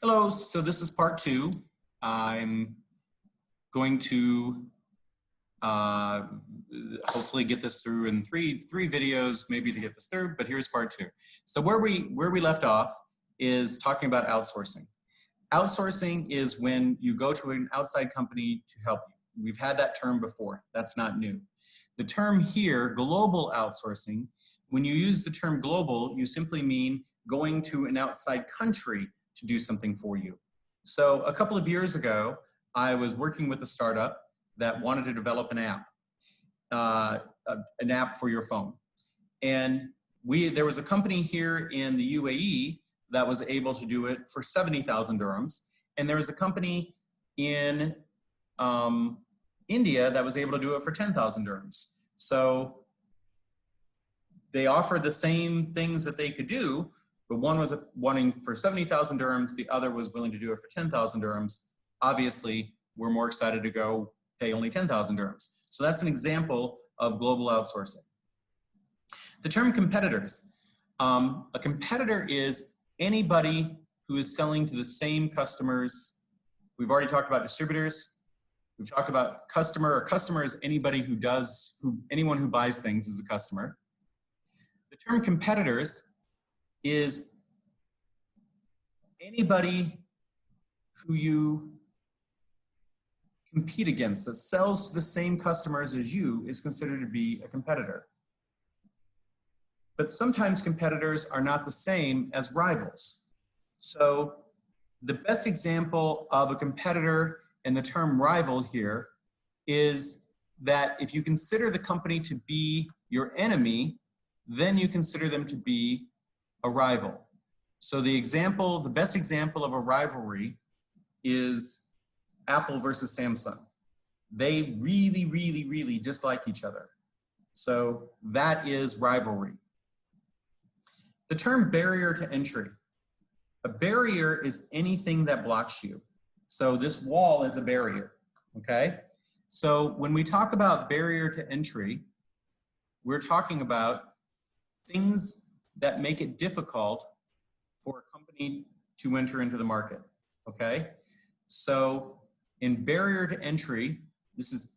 Hello, so this is part two. I'm going to hopefully get this through in three videos, maybe to get this through, but here's part two. So where we left off is talking about outsourcing. Outsourcing is when you go to an outside company to help you. We've had that term before, that's not new. The term here, global outsourcing, when you use the term global, you simply mean going to an outside country to do something for you. So a couple of years ago, I was working with a startup that wanted to develop an app for your phone. And there was a company here in the UAE that was able to do it for 70,000 dirhams. And there was a company in India that was able to do it for 10,000 dirhams. So they offered the same things that they could do, but one was wanting for 70,000 dirhams, the other was willing to do it for 10,000 dirhams. Obviously, we're more excited to go pay only 10,000 dirhams. So that's an example of global outsourcing. The term competitors. A competitor is anybody who is selling to the same customers. We've already talked about distributors. We've talked about customer. A customer is anybody anyone who buys things is a customer. The term competitors is anybody who you compete against that sells to the same customers as you is considered to be a competitor. But sometimes competitors are not the same as rivals. So the best example of a competitor and the term rival here is that if you consider the company to be your enemy, then you consider them to be a rival. So the best example of a rivalry is Apple versus Samsung. They really dislike each other. So that is rivalry. The term barrier to entry. A barrier is anything that blocks you. So this wall is a barrier, okay? So when we talk about barrier to entry, we're talking about things that make it difficult for a company to enter into the market, okay? So in barrier to entry, this is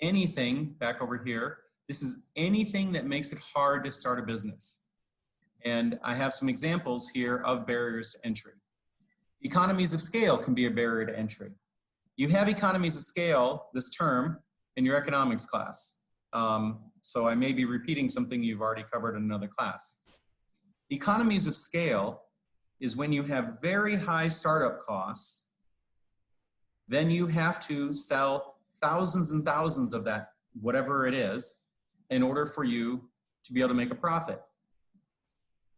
anything, back over here, this is anything that makes it hard to start a business. And I have some examples here of barriers to entry. Economies of scale can be a barrier to entry. You have economies of scale, this term, in your economics class. So I may be repeating something you've already covered in another class. Economies of scale is when you have very high startup costs, then you have to sell thousands and thousands of that, whatever it is, in order for you to be able to make a profit.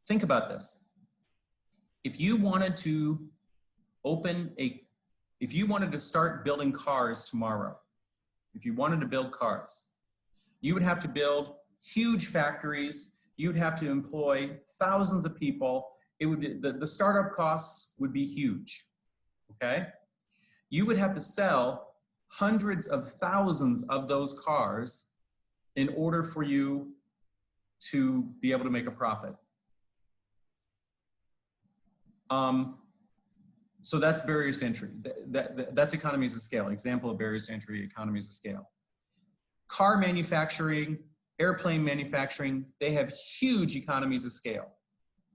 Think about this. If you wanted to start building cars tomorrow, if you wanted to build cars, you would have to build huge factories. You'd have to employ thousands of people. It would be, the startup costs would be huge, okay? You would have to sell hundreds of thousands of those cars in order for you to be able to make a profit. So that's barriers to entry. That's economies of scale. Example of barriers to entry, economies of scale. Car manufacturing, airplane manufacturing, they have huge economies of scale.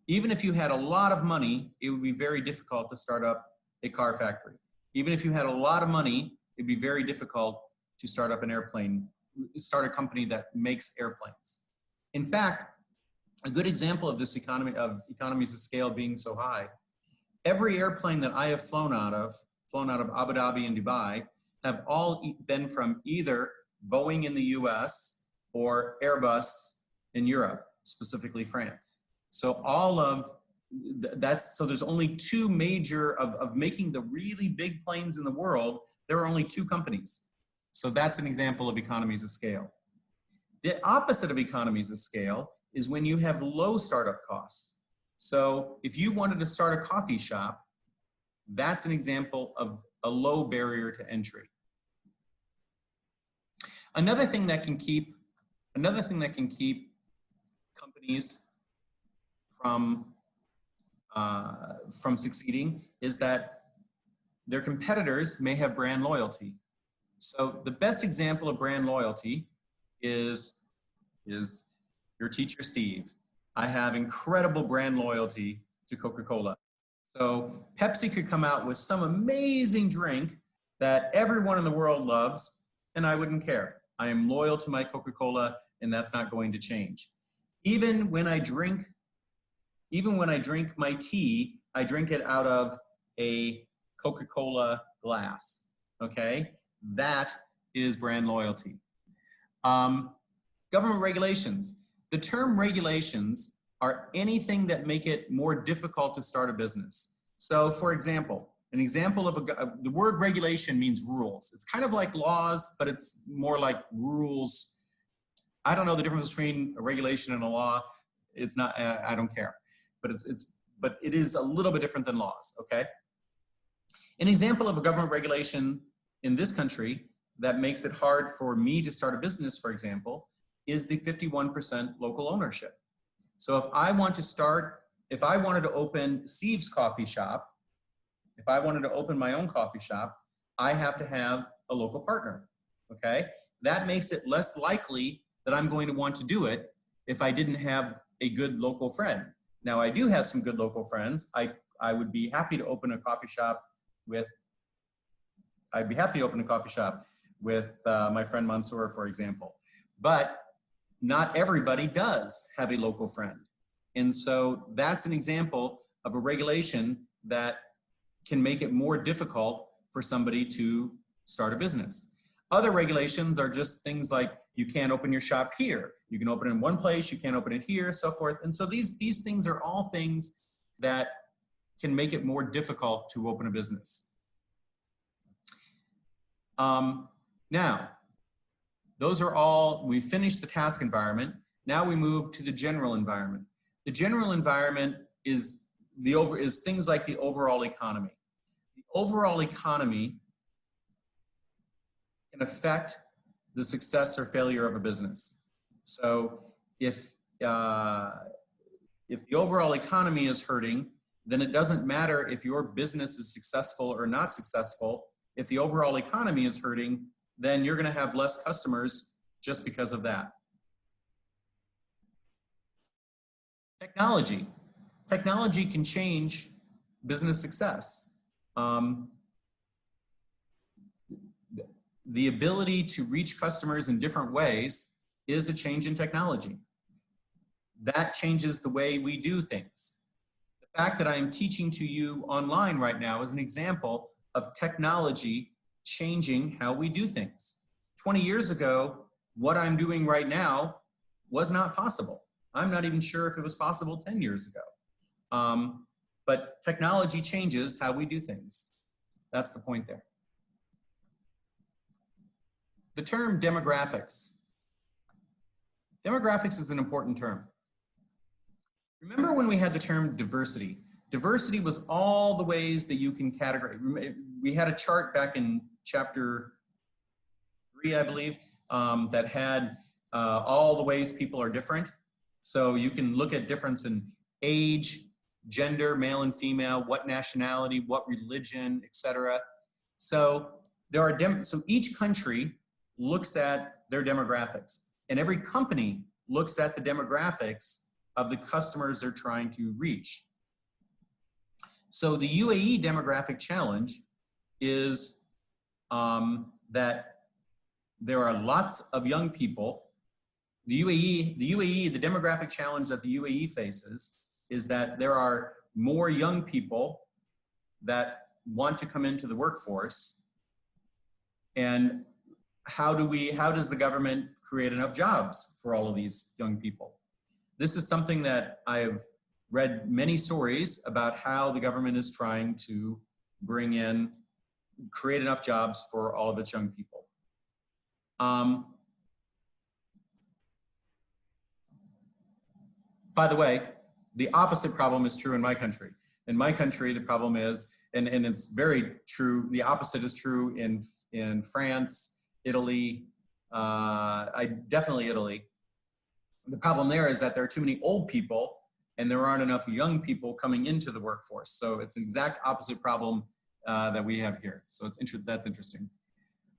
Even if you had a lot of money, it would be very difficult to start up a car factory. Even if you had a lot of money, it'd be very difficult to start up start a company that makes airplanes. In fact, a good example of this economies of scale being so high, every airplane that I have flown out of Abu Dhabi and Dubai, have all been from either Boeing in the US or Airbus in Europe, specifically France. So so there's only two major, of making the really big planes in the world, there are only two companies. So that's an example of economies of scale. The opposite of economies of scale is when you have low startup costs. So if you wanted to start a coffee shop, that's an example of a low barrier to entry. Another thing that can keep companies from succeeding is that their competitors may have brand loyalty. So the best example of brand loyalty is your teacher, Steve. I have incredible brand loyalty to Coca-Cola. So Pepsi could come out with some amazing drink that everyone in the world loves, and I wouldn't care. I am loyal to my Coca-Cola, and that's not going to change. Even when I drink my tea, I drink it out of a Coca-Cola glass, okay? That is brand loyalty. Government regulations. The term regulations are anything that make it more difficult to start a business. So for example, an example of the word regulation means rules. It's kind of like laws, but it's more like rules. I don't know the difference between a regulation and a law. It's not, I don't care, but but it is a little bit different than laws, okay? An example of a government regulation in this country that makes it hard for me to start a business, for example, is the 51% local ownership. So if I wanted to open Steve's coffee shop, if I wanted to open my own coffee shop, I have to have a local partner, okay? That makes it less likely that I'm going to want to do it if I didn't have a good local friend. Now I do have some good local friends. I would be happy to open a coffee shop with, my friend Mansour, for example. But not everybody does have a local friend. And so that's an example of a regulation that can make it more difficult for somebody to start a business. Other regulations are just things like you can't open your shop here. You can open it in one place, you can't open it here, so forth. And so these things are all things that can make it more difficult to open a business. Now, those are all, we finished the task environment. Now we move to the general environment. The general environment is things like the overall economy. The overall economy can affect the success or failure of a business. So if the overall economy is hurting, then it doesn't matter if your business is successful or not successful. If the overall economy is hurting, then you're going to have less customers just because of that. Technology. Technology can change business success. The ability to reach customers in different ways is a change in technology. That changes the way we do things. The fact that I am teaching to you online right now is an example of technology changing how we do things. 20 years ago, what I'm doing right now was not possible. I'm not even sure if it was possible 10 years ago. But technology changes how we do things. That's the point there. The term demographics. Demographics is an important term. Remember when we had the term diversity? Diversity was all the ways that you can categorize. We had a chart back in chapter 3, I believe, that had all the ways people are different. So you can look at difference in age, gender, male and female, what nationality, what religion, etc. So so each country looks at their demographics, and every company looks at the demographics of the customers they're trying to reach. So the UAE demographic challenge is that there are lots of young people. The demographic challenge that the UAE faces is that there are more young people that want to come into the workforce. And how does the government create enough jobs for all of these young people? This is something that I've read many stories about how the government is trying to create enough jobs for all of its young people. By the way, the opposite problem is true in my country. In my country, the problem is, and it's very true, the opposite is true in France, Italy, definitely Italy. The problem there is that there are too many old people and there aren't enough young people coming into the workforce. So it's an exact opposite problem that we have here. So that's interesting.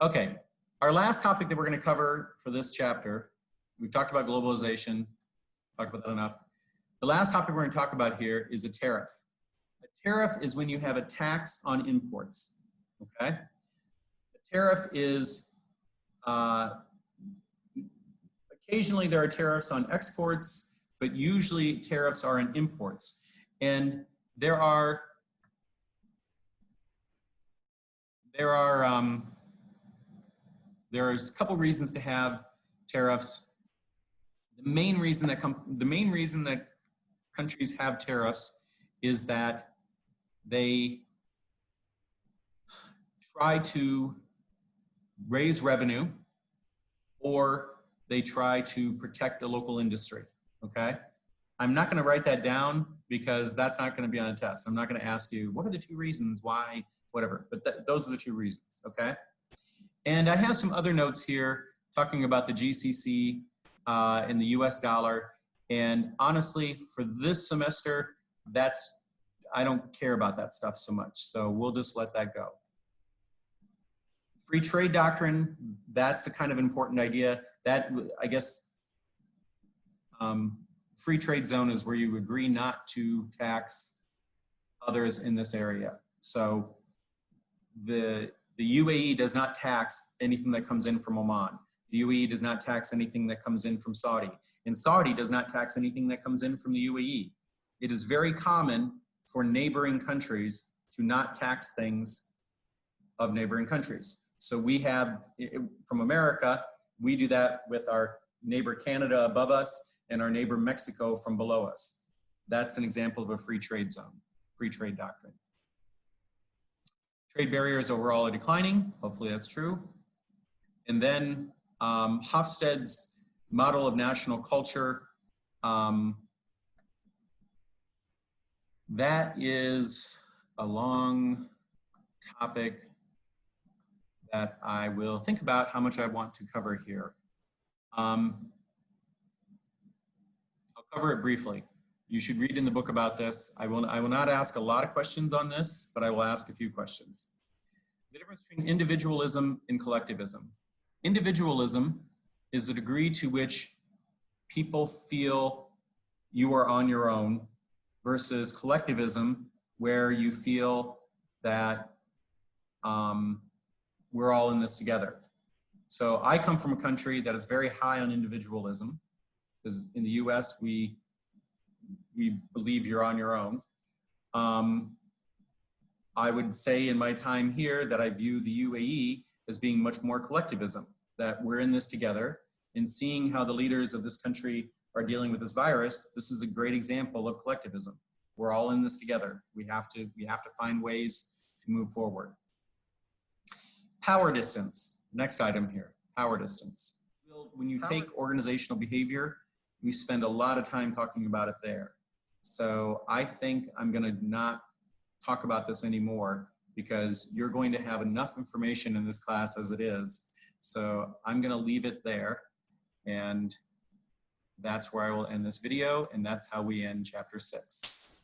Okay, our last topic that we're going to cover for this chapter, we've talked about globalization, talked about that enough. The last topic we're going to talk about here is a tariff. A tariff is when you have a tax on imports, okay? A tariff is, occasionally there are tariffs on exports, but usually tariffs are on imports. And there's a couple reasons to have tariffs. The main reason that countries have tariffs is that they try to raise revenue or they try to protect a local industry, okay? I'm not gonna write that down because that's not gonna be on a test. I'm not gonna ask you, what are the 2 reasons why, whatever, but those are the 2 reasons, okay? And I have some other notes here talking about the GCC and the US dollar. And honestly, for this semester, I don't care about that stuff so much. So we'll just let that go. Free trade doctrine, that's a kind of important idea. That, I guess, free trade zone is where you agree not to tax others in this area. So the UAE does not tax anything that comes in from Oman. The UAE does not tax anything that comes in from Saudi. And Saudi does not tax anything that comes in from the UAE. It is very common for neighboring countries to not tax things of neighboring countries. So we have, from America, we do that with our neighbor Canada above us and our neighbor Mexico from below us. That's an example of a free trade zone, free trade doctrine. Trade barriers overall are declining. Hopefully that's true. And then Hofstede's model of national culture, that is a long topic that I will think about how much I want to cover here. I'll cover it briefly. You should read in the book about this. I will not ask a lot of questions on this, but I will ask a few questions. The difference between individualism and collectivism. Individualism is a degree to which people feel you are on your own versus collectivism, where you feel that we're all in this together. So I come from a country that is very high on individualism, because in the US, we believe you're on your own. I would say in my time here that I view the UAE as being much more collectivism, that we're in this together, and seeing how the leaders of this country are dealing with this virus, this is a great example of collectivism. We're all in this together. We have to find ways to move forward. Power distance, next item here, power distance. When you take organizational behavior, we spend a lot of time talking about it there. So I think I'm gonna not talk about this anymore because you're going to have enough information in this class as it is. So I'm gonna leave it there, and that's where I will end this video, and that's how we end chapter 6.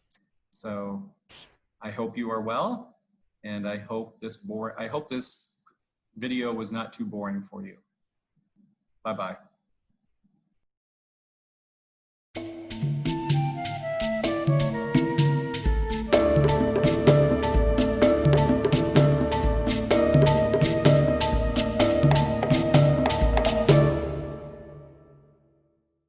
So I hope you are well, and I hope this video was not too boring for you. Bye-bye.